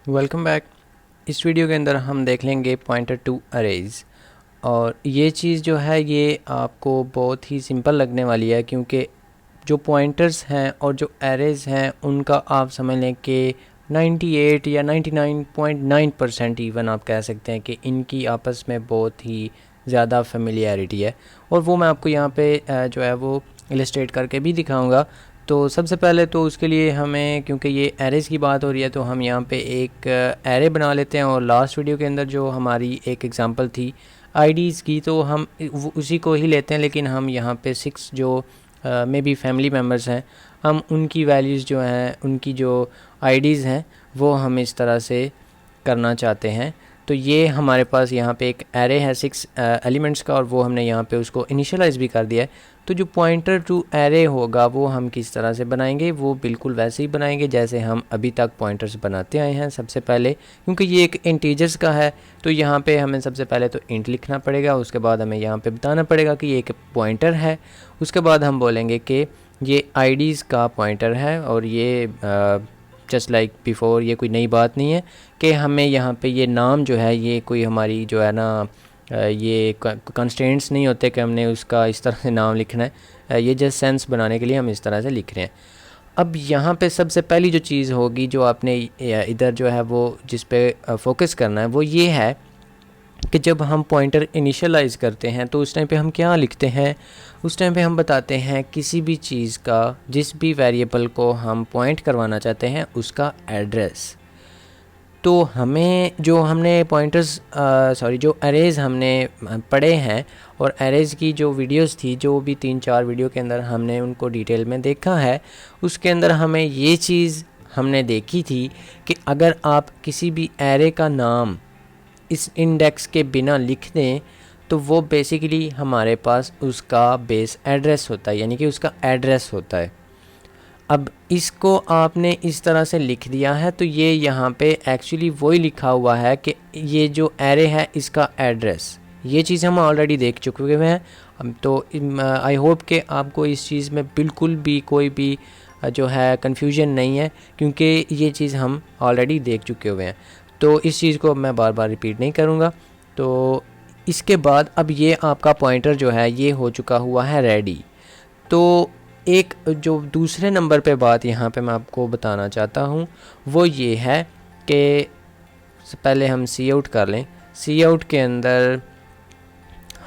Welcome back. इस video के अंदर हम देख लेंगे पॉइंटर टू अरेज। और ये चीज़ जो है ये आपको बहुत ही सिंपल लगने वाली है, क्योंकि जो पॉइंटर्स हैं और जो एरेज हैं उनका आप समझ लें कि 98 या 99.9% इवन आप कह सकते हैं कि इनकी आपस में बहुत ही ज़्यादा फेमिलियरिटी है। और वो मैं आपको यहाँ पे जो है वो इलस्ट्रेट करके भी दिखाऊंगा। तो सबसे पहले तो उसके लिए हमें, क्योंकि ये एरेज़ की बात हो रही है, तो हम यहाँ पे एक एरे बना लेते हैं। और लास्ट वीडियो के अंदर जो हमारी एक एग्जांपल थी आईडीज़ की, तो हम उसी को ही लेते हैं, लेकिन हम यहाँ पे 6 जो मे बी फैमिली मेम्बर्स हैं, हम उनकी वैल्यूज़ जो हैं, उनकी जो आईडीज़ हैं, वो हम इस तरह से करना चाहते हैं। तो ये हमारे पास यहाँ पे एक एरे है 6 एलिमेंट्स का, और वो हमने यहाँ पे उसको इनिशियलाइज़ भी कर दिया है। तो जो पॉइंटर टू एरे होगा वो हम किस तरह से बनाएंगे, वो बिल्कुल वैसे ही बनाएंगे जैसे हम अभी तक पॉइंटर्स बनाते आए हैं। सबसे पहले क्योंकि ये एक इंटीजर्स का है, तो यहाँ पे हमें सबसे पहले तो इंट लिखना पड़ेगा, उसके बाद हमें यहाँ पे बताना पड़ेगा कि ये एक पॉइंटर है। उसके बाद हम बोलेंगे कि ये आईडीज़ का पॉइंटर है, और ये जस्ट लाइक बिफोर, ये कोई नई बात नहीं है कि हमें यहाँ पे ये नाम जो है ये कोई हमारी जो है ना ये कंस्ट्रेंट्स नहीं होते कि हमने उसका इस तरह से नाम लिखना है। ये जस्ट सेंस बनाने के लिए हम इस तरह से लिख रहे हैं। अब यहाँ पे सबसे पहली जो चीज़ होगी जो आपने इधर जो है वो जिस पे फोकस करना है वो ये है कि जब हम पॉइंटर इनिशियलाइज़ करते हैं तो उस टाइम पे हम क्या लिखते हैं। उस टाइम पे हम बताते हैं किसी भी चीज़ का, जिस भी वेरिएबल को हम पॉइंट करवाना चाहते हैं उसका एड्रेस। तो हमें जो हमने पॉइंटर्स जो एरेज़ हमने पढ़े हैं, और एरेज़ की जो वीडियोस थी, जो भी 3-4 वीडियो के अंदर हमने उनको डिटेल में देखा है, उसके अंदर हमें ये चीज़ हमने देखी थी कि अगर आप किसी भी एरे का नाम इस इंडेक्स के बिना लिख दें तो वो बेसिकली हमारे पास उसका बेस एड्रेस होता है, यानी कि उसका एड्रेस होता है। अब इसको आपने इस तरह से लिख दिया है, तो ये यहाँ पे एक्चुअली वही लिखा हुआ है कि ये जो एरे है इसका एड्रेस, ये चीज़ हम ऑलरेडी देख चुके हुए हैं। तो आई होप कि आपको इस चीज़ में बिल्कुल भी कोई भी जो है कन्फ्यूजन नहीं है, क्योंकि ये चीज़ हम ऑलरेडी देख चुके हुए हैं। तो इस चीज़ को मैं बार बार रिपीट नहीं करूँगा। तो इसके बाद अब ये आपका पॉइंटर जो है ये हो चुका हुआ है रेडी। तो एक जो दूसरे नंबर पे बात यहाँ पे मैं आपको बताना चाहता हूँ वो ये है कि पहले हम सी आउट कर लें। सी आउट के अंदर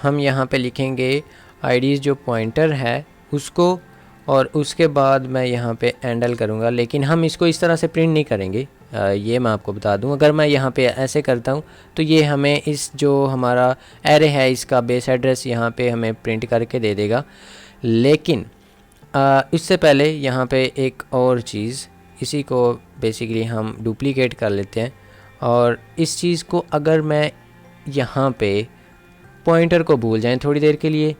हम यहाँ पे लिखेंगे आईडीज़ जो पॉइंटर है उसको, और उसके बाद मैं यहाँ पे हैंडल करूँगा, लेकिन हम इसको इस तरह से प्रिंट नहीं करेंगे। ये मैं आपको बता दूँ, अगर मैं यहाँ पे ऐसे करता हूँ तो ये हमें इस जो हमारा एरे है इसका बेस एड्रेस यहाँ पे हमें प्रिंट करके दे देगा। लेकिन इससे पहले यहाँ पे एक और चीज़, इसी को बेसिकली हम डुप्लीकेट कर लेते हैं, और इस चीज़ को अगर मैं यहाँ पे पॉइंटर को भूल जाएं थोड़ी देर के लिए,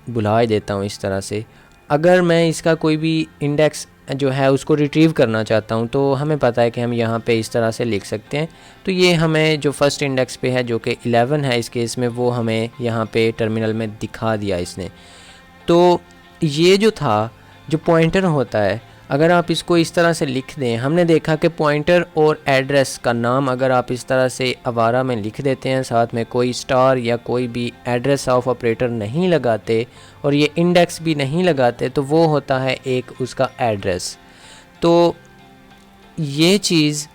भुला ही देता हूँ इस तरह से। अगर मैं इसका कोई भी इंडेक्स जो है उसको रिट्रीव करना चाहता हूँ तो हमें पता है कि हम यहाँ पे इस तरह से लिख सकते हैं। तो ये हमें जो फर्स्ट इंडेक्स पे है जो कि 11 है इस केस में, वो हमें यहाँ पे टर्मिनल में दिखा दिया इसने। तो ये जो था, जो पॉइंटर होता है, अगर आप इसको इस तरह से लिख दें, हमने देखा कि पॉइंटर और एड्रेस का नाम अगर आप इस तरह से आवारा में लिख देते हैं, साथ में कोई स्टार या कोई भी एड्रेस ऑफ ऑपरेटर नहीं लगाते और ये इंडेक्स भी नहीं लगाते, तो वो होता है एक उसका एड्रेस। तो ये चीज़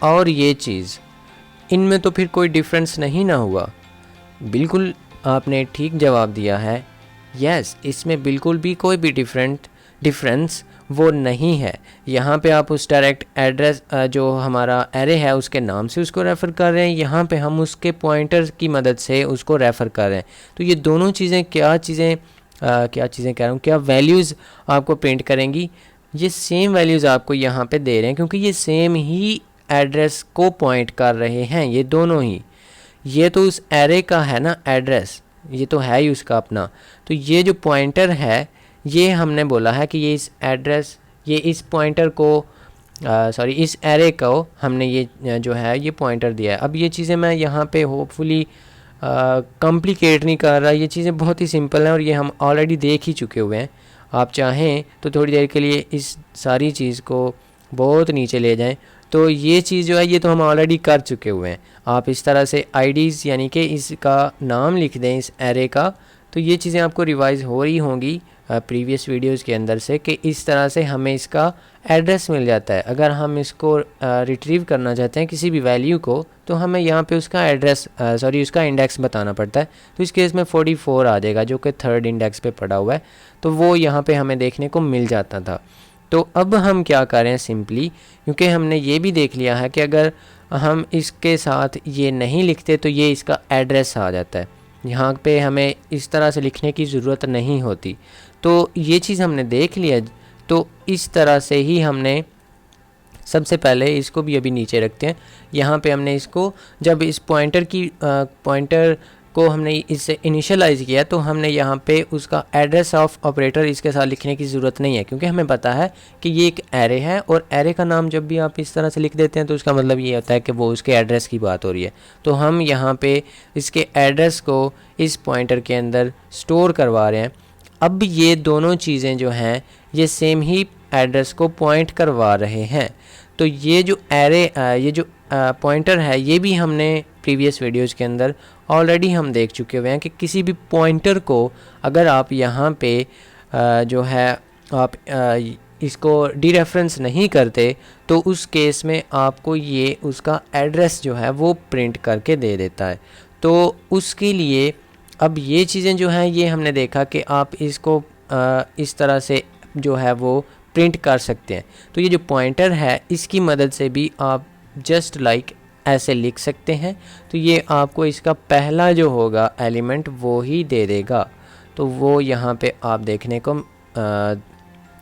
और ये चीज़, इनमें तो फिर कोई डिफरेंस नहीं ना हुआ। बिल्कुल आपने ठीक जवाब दिया है, यस, इसमें बिल्कुल भी कोई भी डिफरेंस वो नहीं है। यहाँ पे आप उस डायरेक्ट एड्रेस जो हमारा एरे है उसके नाम से उसको रेफ़र कर रहे हैं, यहाँ पे हम उसके पॉइंटर की मदद से उसको रेफ़र कर रहे हैं। तो ये दोनों चीज़ें क्या चीज़ें कह रहा हूँ, क्या वैल्यूज़ आपको प्रिंट करेंगी, ये सेम वैल्यूज़ आपको यहाँ पे दे रहे हैं, क्योंकि ये सेम ही एड्रेस को पॉइंट कर रहे हैं ये दोनों ही। ये तो उस एरे का है ना एड्रेस, ये तो है ही उसका अपना। तो ये जो पॉइंटर है ये हमने बोला है कि ये इस एड्रेस, ये इस पॉइंटर को इस एरे को हमने ये जो है ये पॉइंटर दिया है। अब ये चीज़ें मैं यहाँ पे होपफुली कॉम्प्लिकेट नहीं कर रहा, ये चीज़ें बहुत ही सिंपल हैं और ये हम ऑलरेडी देख ही चुके हुए हैं। आप चाहें तो थोड़ी देर के लिए इस सारी चीज़ को बहुत नीचे ले जाएं तो ये चीज़ जो है ये तो हम ऑलरेडी कर चुके हुए हैं। आप इस तरह से आईडीज़ यानी कि इसका नाम लिख दें इस एरे का, तो ये चीज़ें आपको रिवाइज़ हो रही होंगी प्रीवियस वीडियोस के अंदर से कि इस तरह से हमें इसका एड्रेस मिल जाता है। अगर हम इसको रिट्रीव करना चाहते हैं किसी भी वैल्यू को, तो हमें यहाँ पे उसका एड्रेस उसका इंडेक्स बताना पड़ता है। तो इस केस में 44 आ जाएगा जो कि 3rd इंडेक्स पे पड़ा हुआ है, तो वो यहाँ पे हमें देखने को मिल जाता था। तो अब हम क्या करें सिंपली, क्योंकि हमने ये भी देख लिया है कि अगर हम इसके साथ ये नहीं लिखते तो ये इसका एड्रेस आ जाता है। यहाँ पे हमें इस तरह से लिखने की ज़रूरत नहीं होती। तो ये चीज़ हमने देख लिया। तो इस तरह से ही हमने सबसे पहले इसको भी अभी नीचे रखते हैं। यहाँ पे हमने इसको जब इस पॉइंटर को हमने इससे इनिशियलाइज़ किया तो हमने यहाँ पे उसका एड्रेस ऑफ ऑपरेटर इसके साथ लिखने की ज़रूरत नहीं है, क्योंकि हमें पता है कि ये एक एरे है और एरे का नाम जब भी आप इस तरह से लिख देते हैं तो उसका मतलब ये होता है कि वो उसके एड्रेस की बात हो रही है। तो हम यहाँ पे इसके एड्रेस को इस पॉइंटर के अंदर स्टोर करवा रहे हैं। अब ये दोनों चीज़ें जो हैं ये सेम ही एड्रेस को पॉइंट करवा रहे हैं। तो ये जो ये जो पॉइंटर है ये भी हमने प्रीवियस वीडियोस के अंदर ऑलरेडी हम देख चुके हुए हैं कि किसी भी पॉइंटर को अगर आप यहाँ पे जो है आप इसको डीरेफरेंस नहीं करते तो उस केस में आपको ये उसका एड्रेस जो है वो प्रिंट करके दे देता है। तो उसके लिए अब ये चीज़ें जो हैं ये हमने देखा कि आप इसको इस तरह से जो है वो प्रिंट कर सकते हैं। तो ये जो पॉइंटर है इसकी मदद से भी आप जस्ट लाइक ऐसे लिख सकते हैं। तो ये आपको इसका पहला जो होगा एलिमेंट वो ही दे देगा। तो वो यहाँ पे आप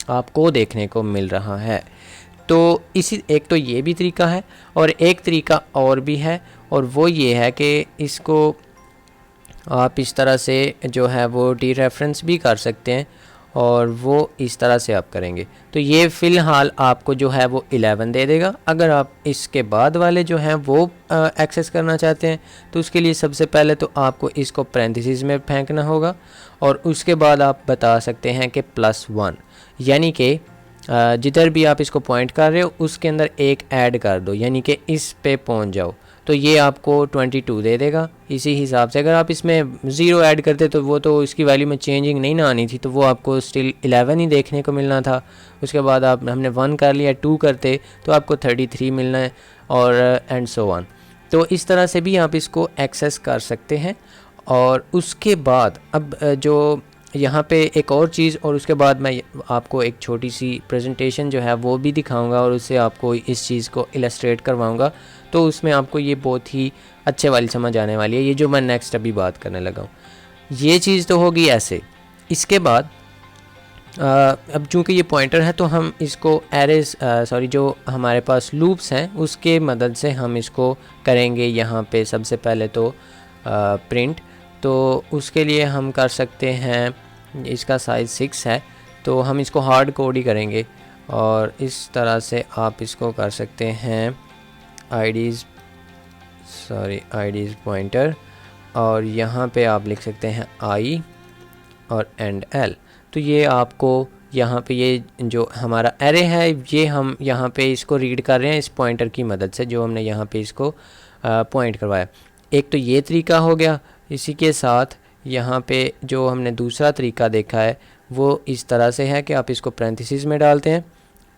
आपको देखने को मिल रहा है। तो एक तो ये भी तरीका है और एक तरीका और भी है, और वो ये है कि इसको आप इस तरह से जो है वो डीरेफरेंस भी कर सकते हैं, और वो इस तरह से आप करेंगे तो ये फ़िलहाल आपको जो है वो 11 दे देगा। अगर आप इसके बाद वाले जो हैं वो एक्सेस करना चाहते हैं तो उसके लिए सबसे पहले तो आपको इसको पैरेंथेसिस में फेंकना होगा, और उसके बाद आप बता सकते हैं कि +1, यानी कि जिधर भी आप इसको पॉइंट कर रहे हो उसके अंदर एक ऐड कर दो, यानी कि इस पे पहुंच जाओ, तो ये आपको 22 दे देगा। इसी हिसाब से अगर आप इसमें 0 ऐड करते तो वो तो इसकी वैल्यू में चेंजिंग नहीं ना आनी थी, तो वो आपको स्टिल 11 ही देखने को मिलना था। उसके बाद हमने 1 कर लिया, 2 करते तो आपको 33 मिलना है, और एंड सो ऑन। तो इस तरह से भी आप इसको एक्सेस कर सकते हैं। और उसके बाद अब जो यहाँ पे एक और चीज़, और उसके बाद मैं आपको एक छोटी सी प्रेजेंटेशन जो है वो भी दिखाऊंगा और उससे आपको इस चीज़ को इलस्ट्रेट करवाऊंगा। तो उसमें आपको ये बहुत ही अच्छे वाली समझ आने वाली है, ये जो मैं नेक्स्ट अभी बात करने लगा हूँ। ये चीज़ तो होगी ऐसे। इसके बाद अब चूँकि ये पॉइंटर है तो हम इसको एरेज जो हमारे पास लूप्स हैं उसके मदद से हम इसको करेंगे। यहाँ पे सबसे पहले तो प्रिंट, तो उसके लिए हम कर सकते हैं, इसका साइज़ 6 है तो हम इसको हार्ड कोड ही करेंगे, और इस तरह से आप इसको कर सकते हैं आईडीज़ पॉइंटर, और यहाँ पे आप लिख सकते हैं आई और एंड एल। तो ये आपको यहाँ पे ये जो हमारा एरे है ये हम यहाँ पे इसको रीड कर रहे हैं इस पॉइंटर की मदद से जो हमने यहाँ पे इसको पॉइंट करवाया। एक तो ये तरीका हो गया। इसी के साथ यहाँ पे जो हमने दूसरा तरीका देखा है वो इस तरह से है कि आप इसको पैरेंथेसिस में डालते हैं,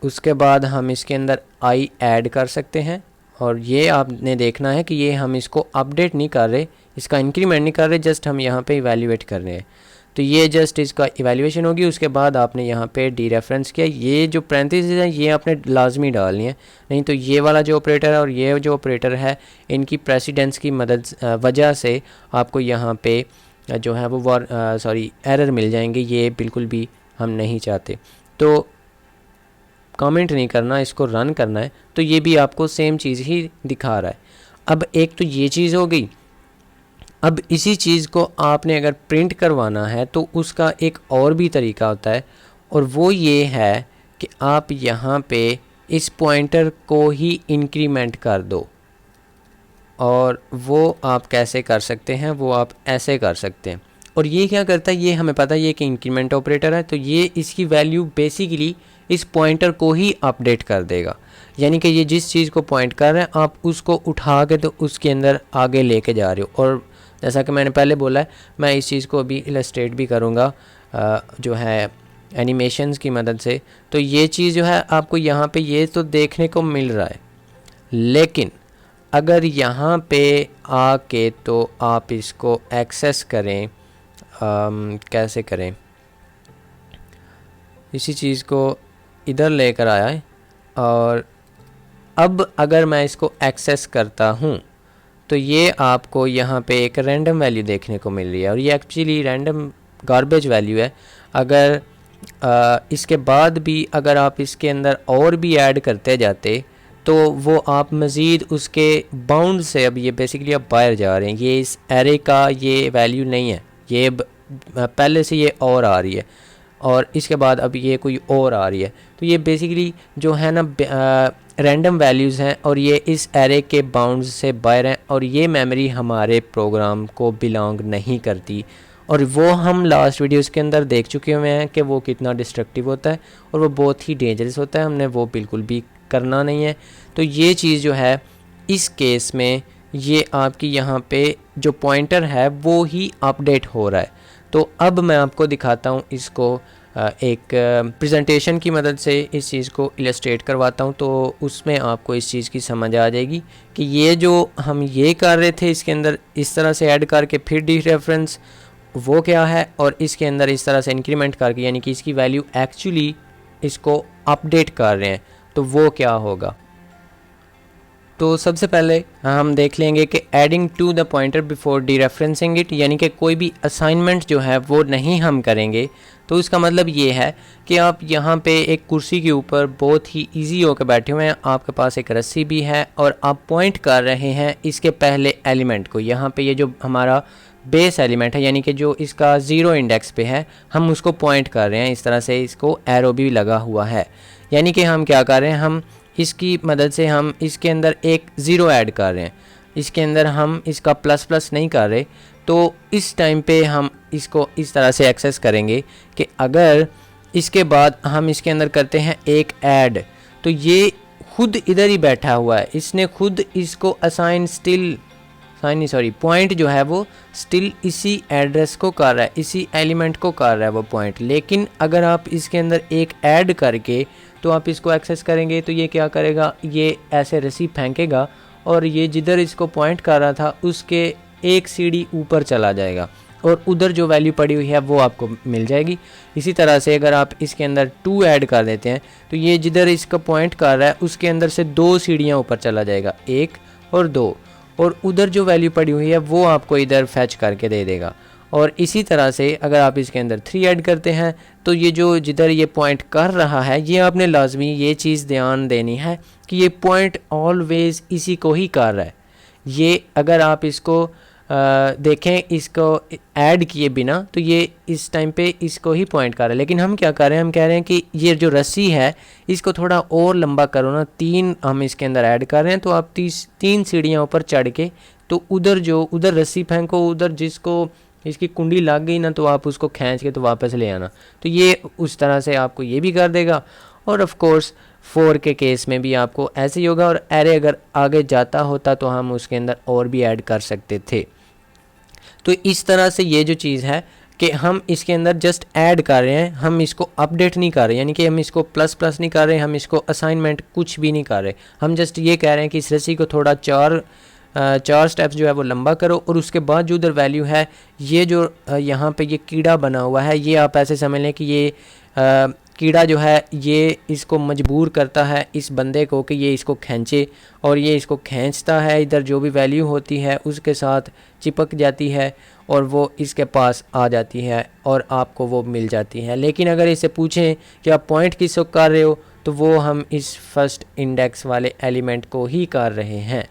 उसके बाद हम इसके अंदर आई ऐड कर सकते हैं, और ये आपने देखना है कि ये हम इसको अपडेट नहीं कर रहे, इसका इंक्रीमेंट नहीं कर रहे, जस्ट हम यहाँ पे इवैल्यूएट कर रहे हैं। तो ये जस्ट इसका इवैल्यूएशन होगी। उसके बाद आपने यहाँ पे डीरेफरेंस किया, ये जो पैरेंथेसिस है ये आपने लाजमी डालनी है, नहीं तो ये वाला जो ऑपरेटर है और ये जो ऑपरेटर है इनकी प्रेसिडेंस की वजह से आपको यहाँ पे जो है वो एरर मिल जाएंगे। ये बिल्कुल भी हम नहीं चाहते। तो कमेंट नहीं करना, इसको रन करना है। तो ये भी आपको सेम चीज़ ही दिखा रहा है। अब एक तो ये चीज़ हो गई। अब इसी चीज़ को आपने अगर प्रिंट करवाना है तो उसका एक और भी तरीका होता है, और वो ये है कि आप यहाँ पे इस पॉइंटर को ही इंक्रीमेंट कर दो। और वो आप कैसे कर सकते हैं, वो आप ऐसे कर सकते हैं। और ये क्या करता है, ये हमें पता है ये कि इंक्रीमेंट ऑपरेटर है, तो ये इसकी वैल्यू बेसिकली इस पॉइंटर को ही अपडेट कर देगा। यानी कि ये जिस चीज़ को पॉइंट कर रहे हैं आप उसको उठा के तो उसके अंदर आगे लेके जा रहे हो। और जैसा कि मैंने पहले बोला है, मैं इस चीज़ को अभी इलस्ट्रेट भी करूँगा जो है एनिमेशंस की मदद से। तो ये चीज़ जो है आपको यहाँ पे ये तो देखने को मिल रहा है, लेकिन अगर यहाँ पे आके तो आप इसको एक्सेस करें, कैसे करें, इसी चीज़ को इधर लेकर आया है और अब अगर मैं इसको एक्सेस करता हूँ तो ये आपको यहाँ पे एक रैंडम वैल्यू देखने को मिल रही है और ये एक्चुअली रैंडम गार्बेज वैल्यू है। अगर इसके बाद भी अगर आप इसके अंदर और भी ऐड करते जाते तो वो आप मज़ीद उसके बाउंड से, अब ये बेसिकली आप बाहर जा रहे हैं, ये इस एरे का ये वैल्यू नहीं है, ये पहले से ये और आ रही है और इसके बाद अब ये कोई और आ रही है। तो ये बेसिकली जो है ना रैंडम वैल्यूज़ हैं और ये इस एरे के बाउंड्स से बाहर हैं और ये मेमोरी हमारे प्रोग्राम को बिलोंग नहीं करती। और वो हम लास्ट वीडियोस के अंदर देख चुके हुए हैं कि वो कितना डिस्ट्रक्टिव होता है और वो बहुत ही डेंजरस होता है, हमने वो बिल्कुल भी करना नहीं है। तो ये चीज़ जो है इस केस में ये आपकी यहाँ पे जो पॉइंटर है वो ही अपडेट हो रहा है। तो अब मैं आपको दिखाता हूँ इसको एक प्रेजेंटेशन की मदद से इस चीज़ को इलस्ट्रेट करवाता हूँ, तो उसमें आपको इस चीज़ की समझ आ जाएगी कि ये जो हम ये कर रहे थे इसके अंदर इस तरह से ऐड करके फिर डीरेफरेंस वो क्या है और इसके अंदर इस तरह से इंक्रीमेंट करके यानी कि इसकी वैल्यू एक्चुअली इसको अपडेट कर रहे हैं, तो वो क्या होगा। तो सबसे पहले हम देख लेंगे कि adding to the pointer before dereferencing it, यानी कि कोई भी असाइनमेंट जो है वो नहीं हम करेंगे। तो इसका मतलब ये है कि आप यहाँ पे एक कुर्सी के ऊपर बहुत ही इजी होकर बैठे हुए हैं, आपके पास एक रस्सी भी है और आप पॉइंट कर रहे हैं इसके पहले एलिमेंट को। यहाँ पे ये जो हमारा बेस एलिमेंट है यानी कि जो इसका 0 इंडेक्स पे है हम उसको पॉइंट कर रहे हैं, इस तरह से इसको एरो भी लगा हुआ है। यानी कि हम क्या कर रहे हैं, हम इसकी मदद से हम इसके अंदर एक 0 ऐड कर रहे हैं, इसके अंदर हम इसका प्लस प्लस नहीं कर रहे। तो इस टाइम पे हम इसको इस तरह से एक्सेस करेंगे कि अगर इसके बाद हम इसके अंदर करते हैं एक ऐड, तो ये खुद इधर ही बैठा हुआ है, इसने खुद इसको पॉइंट जो है वो स्टिल इसी एड्रेस को कर रहा है, इसी एलिमेंट को कर रहा है वो पॉइंट। लेकिन अगर आप इसके अंदर एक ऐड करके तो आप इसको एक्सेस करेंगे तो ये क्या करेगा, ये ऐसे रस्सी फेंकेगा और ये जिधर इसको पॉइंट कर रहा था उसके एक सीढ़ी ऊपर चला जाएगा और उधर जो वैल्यू पड़ी हुई है वो आपको मिल जाएगी। इसी तरह से अगर आप इसके अंदर 2 ऐड कर देते हैं तो ये जिधर इसका पॉइंट कर रहा है उसके अंदर से 2 सीढ़ियाँ ऊपर चला जाएगा, 1 और 2, और उधर जो वैल्यू पड़ी हुई है वो आपको इधर फैच करके दे देगा। और इसी तरह से अगर आप इसके अंदर 3 ऐड करते हैं तो ये जो जिधर ये पॉइंट कर रहा है ये आपने लाजमी ये चीज़ ध्यान देनी है कि ये पॉइंट ऑलवेज़ इसी को ही कर रहा है। ये अगर आप इसको देखें, इसको ऐड किए बिना तो ये इस टाइम पे इसको ही पॉइंट कर रहा है। लेकिन हम क्या कर रहे हैं, हम कह रहे हैं कि ये जो रस्सी है इसको थोड़ा और लंबा करो ना, 3 हम इसके अंदर ऐड कर रहे हैं तो आप 3 सीढ़ियाँ ऊपर चढ़ के तो उधर रस्सी फेंको, उधर जिसको इसकी कुंडी लग गई ना तो आप उसको खींच के तो वापस ले आना। तो ये उस तरह से आपको ये भी कर देगा। और ऑफ कोर्स 4 के केस में भी आपको ऐसे ही होगा। और एरे अगर आगे जाता होता तो हम उसके अंदर और भी ऐड कर सकते थे। तो इस तरह से ये जो चीज़ है कि हम इसके अंदर जस्ट ऐड कर रहे हैं, हम इसको अपडेट नहीं कर रहे, यानी कि हम इसको प्लस प्लस नहीं कर रहे, हम इसको असाइनमेंट कुछ भी नहीं कर रहे। हम जस्ट ये कह रहे हैं कि इस रस्सी को थोड़ा 4 स्टेप्स जो है वो लंबा करो और उसके बाद जो उधर वैल्यू है, ये जो यहाँ पे ये कीड़ा बना हुआ है, ये आप ऐसे समझ लें कि ये कीड़ा जो है ये इसको मजबूर करता है इस बंदे को कि ये इसको खींचे, और ये इसको खींचता है, इधर जो भी वैल्यू होती है उसके साथ चिपक जाती है और वो इसके पास आ जाती है और आपको वो मिल जाती है। लेकिन अगर इसे पूछें कि आप पॉइंट किसको कर रहे हो तो वो हम इस फर्स्ट इंडेक्स वाले एलिमेंट को ही कर रहे हैं।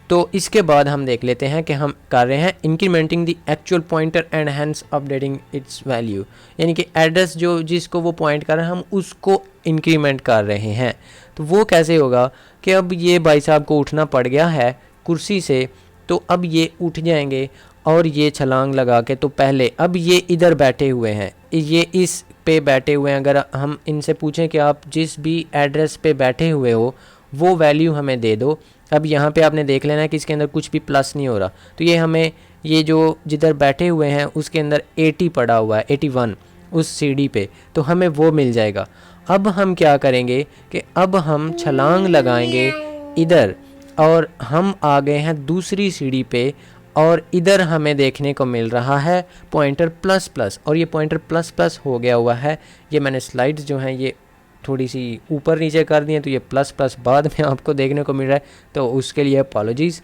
तो इसके बाद हम देख लेते हैं कि हम कर रहे हैं incrementing the actual pointer and hence updating its value, यानी कि एड्रेस जो जिसको वो पॉइंट कर रहे हैं हम उसको इंक्रीमेंट कर रहे हैं। तो वो कैसे होगा कि अब ये भाई साहब को उठना पड़ गया है कुर्सी से, तो अब ये उठ जाएंगे और ये छलांग लगा के, तो पहले अब ये इधर बैठे हुए हैं, ये इस पे बैठे हुए हैं, अगर हम इनसे पूछें कि आप जिस भी एड्रेस पे बैठे हुए हो वो वैल्यू हमें दे दो। अब यहाँ पे आपने देख लेना कि इसके अंदर कुछ भी प्लस नहीं हो रहा, तो ये हमें ये जो जिधर बैठे हुए हैं उसके अंदर 80 पड़ा हुआ है, 81 उस सीढ़ी पे, तो हमें वो मिल जाएगा। अब हम क्या करेंगे कि अब हम छलांग लगाएंगे इधर, और हम आ गए हैं दूसरी सीढ़ी पे, और इधर हमें देखने को मिल रहा है पॉइंटर प्लस प्लस, और ये पॉइंटर प्लस प्लस हो गया हुआ है। ये मैंने स्लाइड्स जो हैं ये थोड़ी सी ऊपर नीचे कर दी हैं, तो ये प्लस प्लस बाद में आपको देखने को मिल रहा है, तो उसके लिए अपॉलॉजीज़।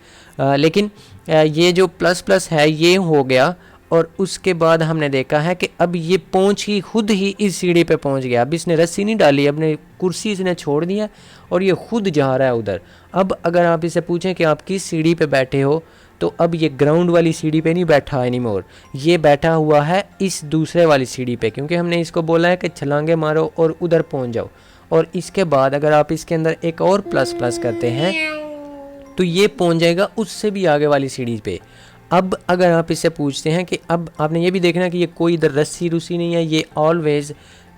लेकिन ये जो प्लस प्लस है ये हो गया, और उसके बाद हमने देखा है कि अब ये पहुंच ही खुद ही इस सीढ़ी पे पहुंच गया। अब इसने रस्सी नहीं डाली, अपने कुर्सी इसने छोड़ दिया और ये खुद जा रहा है उधर। अब अगर आप इसे पूछें कि आप किस सीढ़ी पे बैठे हो, तो अब ये ग्राउंड वाली सीढ़ी पे नहीं बैठा एनी मोर, ये बैठा हुआ है इस दूसरे वाली सीढ़ी पे, क्योंकि हमने इसको बोला है कि छलांगे मारो और उधर पहुंच जाओ। और इसके बाद अगर आप इसके अंदर एक और प्लस प्लस करते हैं तो ये पहुंच जाएगा उससे भी आगे वाली सीढ़ी पे। अब अगर आप इससे पूछते हैं कि अब आपने ये भी देखना कि ये कोई इधर रस्सी रुसी नहीं है, ये ऑलवेज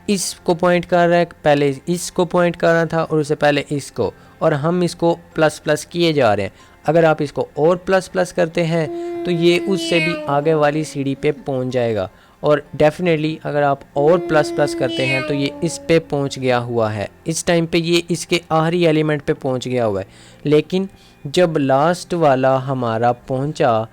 इसको पॉइंट कर रहा है, पहले इसको पॉइंट कर रहा था और उससे पहले इसको, और हम इसको प्लस प्लस किए जा रहे हैं। अगर आप इसको और प्लस प्लस करते हैं तो ये उससे भी आगे वाली सीढ़ी पे पहुंच जाएगा, और डेफिनेटली अगर आप और प्लस प्लस करते हैं तो ये इस पे पहुंच गया हुआ है। इस टाइम पे ये इसके आखिरी एलिमेंट पे पहुंच गया हुआ है। लेकिन जब लास्ट वाला हमारा पहुंचा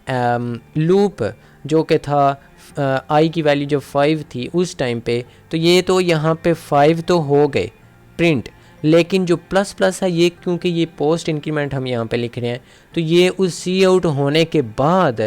लूप जो कि था आई की वैल्यू जो 5 थी उस टाइम पे, तो ये तो यहाँ पे 5 तो हो गए प्रिंट, लेकिन जो प्लस प्लस है ये क्योंकि ये पोस्ट इंक्रीमेंट हम यहाँ पे लिख रहे हैं, तो ये उस सी आउट होने के बाद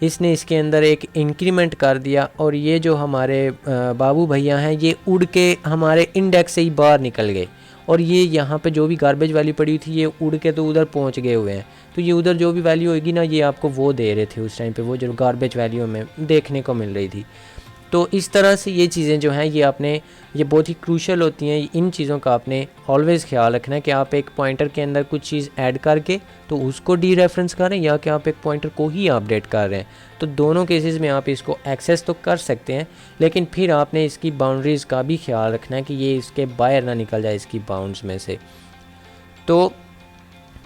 इसने इसके अंदर एक इंक्रीमेंट कर दिया, और ये जो हमारे बाबू भैया हैं ये उड़ के हमारे इंडेक्स से ही बाहर निकल गए, और ये यहाँ पे जो भी गार्बेज वैल्यू पड़ी थी ये उड़ के तो उधर पहुँच गए हुए हैं। तो ये उधर जो भी वैल्यू होगी ना ये आपको वो दे रहे थे उस टाइम पे, वो जो गार्बेज वैल्यू में देखने को मिल रही थी। तो इस तरह से ये चीज़ें जो हैं ये आपने, ये बहुत ही क्रूशल होती हैं। इन चीज़ों का आपने ऑलवेज़ ख्याल रखना है कि आप एक पॉइंटर के अंदर कुछ चीज़ ऐड करके तो उसको डी रेफरेंस करें, या कि आप एक पॉइंटर को ही अपडेट कर रहे हैं। तो दोनों केसेस में आप इसको एक्सेस तो कर सकते हैं, लेकिन फिर आपने इसकी बाउंड्रीज़ का भी ख्याल रखना है कि ये इसके बाहर ना निकल जाए इसकी बाउंड्स में से। तो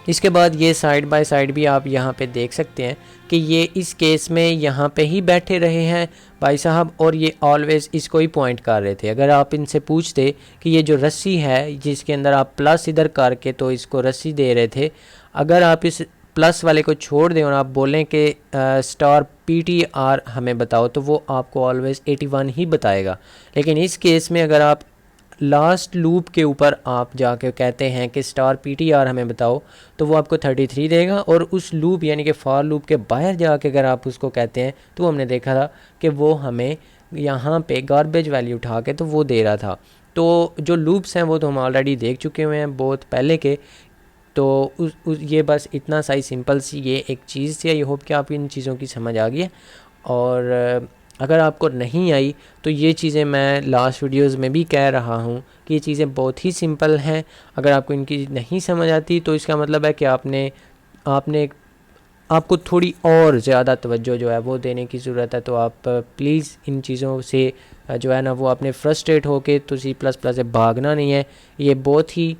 इसके बाद ये साइड बाय साइड भी आप यहाँ पे देख सकते हैं कि ये इस केस में यहाँ पे ही बैठे रहे हैं भाई साहब, और ये ऑलवेज़ इसको ही पॉइंट कर रहे थे। अगर आप इनसे पूछते कि ये जो रस्सी है जिसके अंदर आप प्लस इधर करके तो इसको रस्सी दे रहे थे, अगर आप इस प्लस वाले को छोड़ दें और आप बोलें कि स्टार PTR हमें बताओ, तो वो आपको ऑलवेज़ 81 ही बताएगा। लेकिन इस केस में अगर आप लास्ट लूप के ऊपर आप जाके कहते हैं कि स्टार PTR हमें बताओ, तो वो आपको 33 देगा, और उस लूप यानी कि फॉर लूप के बाहर जाके अगर आप उसको कहते हैं तो हमने देखा था कि वो हमें यहाँ पे गार्बेज वैल्यू उठा के तो वो दे रहा था। तो जो लूप्स हैं वो तो हम ऑलरेडी देख चुके हुए हैं बहुत पहले के। तो ये बस इतना सा ही सिंपल सी ये एक चीज़ थी। आई होप कि आपको इन चीज़ों की समझ आ गई है, और अगर आपको नहीं आई तो ये चीज़ें मैं लास्ट वीडियोस में भी कह रहा हूँ कि ये चीज़ें बहुत ही सिंपल हैं। अगर आपको इनकी नहीं समझ आती तो इसका मतलब है कि आपको थोड़ी और ज़्यादा तवज्जो जो है वो देने की ज़रूरत है। तो आप प्लीज़ इन चीज़ों से जो है ना वो आपने फ्रस्ट्रेट होके तो C++ से भागना नहीं है। ये बहुत ही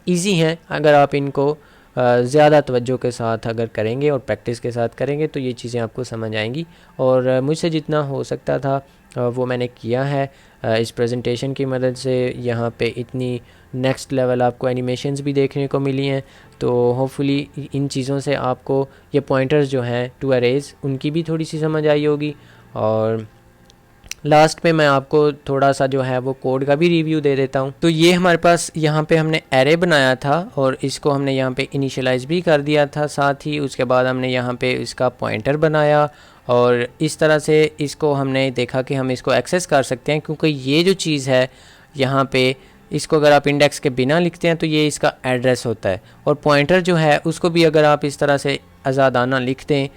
ईजी हैं, अगर आप इनको ज़्यादा तवज्जो के साथ अगर करेंगे और प्रैक्टिस के साथ करेंगे तो ये चीज़ें आपको समझ आएंगी। और मुझसे जितना हो सकता था वो मैंने किया है इस प्रेजेंटेशन की मदद से। यहाँ पे इतनी नेक्स्ट लेवल आपको एनिमेशंस भी देखने को मिली हैं, तो होपफुली इन चीज़ों से आपको ये पॉइंटर्स जो हैं टू अरेज उनकी भी थोड़ी सी समझ आई होगी। और लास्ट में मैं आपको थोड़ा सा जो है वो कोड का भी रिव्यू दे देता हूँ। तो ये हमारे पास यहाँ पे हमने एरे बनाया था और इसको हमने यहाँ पे इनिशियलाइज़ भी कर दिया था, साथ ही उसके बाद हमने यहाँ पे इसका पॉइंटर बनाया, और इस तरह से इसको हमने देखा कि हम इसको एक्सेस कर सकते हैं, क्योंकि ये जो चीज़ है यहाँ पे इसको अगर आप इंडेक्स के बिना लिखते हैं तो ये इसका एड्रेस होता है, और पॉइंटर जो है उसको भी अगर आप इस तरह से आज़ादाना लिख दें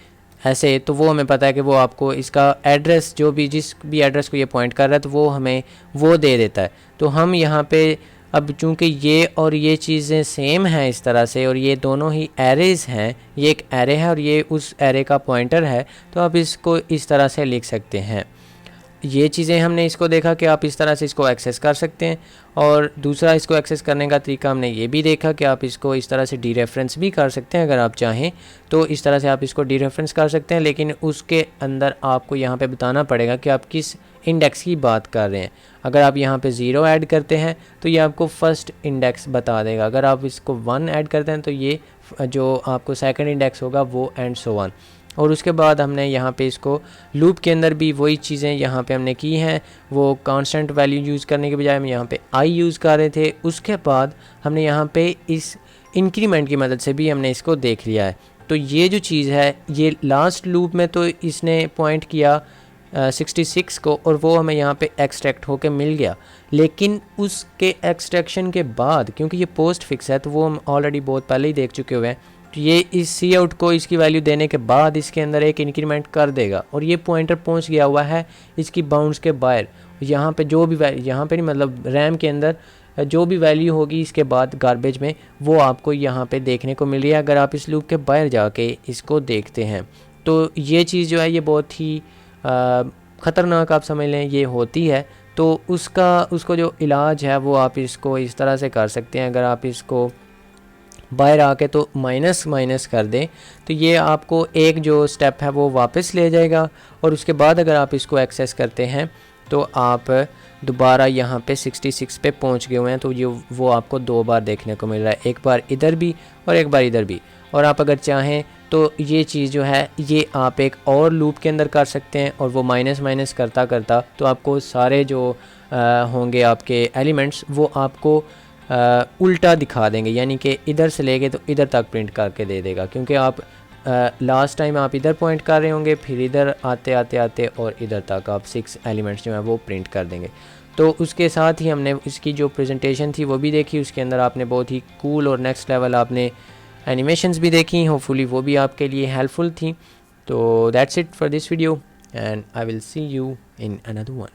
ऐसे, तो वो हमें पता है कि वो आपको इसका एड्रेस जो भी जिस भी एड्रेस को ये पॉइंट कर रहा है तो वो हमें वो दे देता है। तो हम यहाँ पे अब चूँकि ये और ये चीज़ें सेम हैं इस तरह से, और ये दोनों ही एरेज़ हैं, ये एक एरे है और ये उस एरे का पॉइंटर है, तो आप इसको इस तरह से लिख सकते हैं। ये चीज़ें हमने इसको देखा कि आप इस तरह से इसको एक्सेस कर सकते हैं, और दूसरा इसको एक्सेस करने का तरीका हमने ये भी देखा कि आप इसको इस तरह से डी रेफरेंस भी कर सकते हैं। अगर आप चाहें तो इस तरह से आप इसको डी रेफरेंस कर सकते हैं, लेकिन उसके अंदर आपको यहाँ पे बताना पड़ेगा कि आप किस इंडेक्स की बात कर रहे हैं। अगर आप यहाँ पे 0 ऐड करते हैं तो ये आपको फर्स्ट इंडेक्स बता देगा, अगर आप इसको 1 ऐड करते हैं तो ये जो आपको सेकंड इंडेक्स होगा वो, एंड सो ऑन। और उसके बाद हमने यहाँ पे इसको लूप के अंदर भी वही चीज़ें यहाँ पे हमने की हैं, वो कांस्टेंट वैल्यू यूज़ करने के बजाय हम यहाँ पे आई यूज़ कर रहे थे। उसके बाद हमने यहाँ पे इस इंक्रीमेंट की मदद से भी हमने इसको देख लिया है। तो ये जो चीज़ है, ये लास्ट लूप में तो इसने पॉइंट किया 66 को, और वो हमें यहाँ पे एक्सट्रैक्ट होके मिल गया। लेकिन उसके एक्सट्रैक्शन के बाद, क्योंकि ये पोस्ट फिक्स है तो वो हम ऑलरेडी बहुत पहले ही देख चुके हुए हैं, तो ये इस सी आउट को इसकी वैल्यू देने के बाद इसके अंदर एक इंक्रीमेंट कर देगा, और ये पॉइंटर पहुंच गया हुआ है इसकी बाउंड्स के बाहर। यहाँ पे जो भी यहाँ पे नहीं, मतलब रैम के अंदर जो भी वैल्यू होगी इसके बाद गार्बेज में, वो आपको यहाँ पे देखने को मिल रही है अगर आप इस लूप के बाहर जाके इसको देखते हैं। तो ये चीज़ जो है ये बहुत ही ख़तरनाक आप समझ लें ये होती है। तो उसको जो इलाज है वो आप इसको इस तरह से कर सकते हैं। अगर आप इसको बाहर आके तो माइनस माइनस कर दें तो ये आपको एक जो स्टेप है वो वापस ले जाएगा, और उसके बाद अगर आप इसको एक्सेस करते हैं तो आप दोबारा यहाँ पे 66 पे पहुँच गए हुए हैं। तो ये वो आपको 2 बार देखने को मिल रहा है, एक बार इधर भी और एक बार इधर भी। और आप अगर चाहें तो ये चीज़ जो है ये आप एक और लूप के अंदर कर सकते हैं, और वो माइनस माइनस करता करता तो आपको सारे जो होंगे आपके एलिमेंट्स वो आपको उल्टा दिखा देंगे, यानी कि इधर से लेके तो इधर तक प्रिंट करके दे देगा। क्योंकि आप लास्ट टाइम आप इधर पॉइंट कर रहे होंगे, फिर इधर आते आते आते और इधर तक आप 6 एलिमेंट्स जो हैं वो प्रिंट कर देंगे। तो उसके साथ ही हमने इसकी जो प्रेजेंटेशन थी वो भी देखी, उसके अंदर आपने बहुत ही कूल और नेक्स्ट लेवल आपने एनिमेशंस भी देखी, होपफुली वो भी आपके लिए हेल्पफुल थी। तो that's it for this video, and I will see you in another one.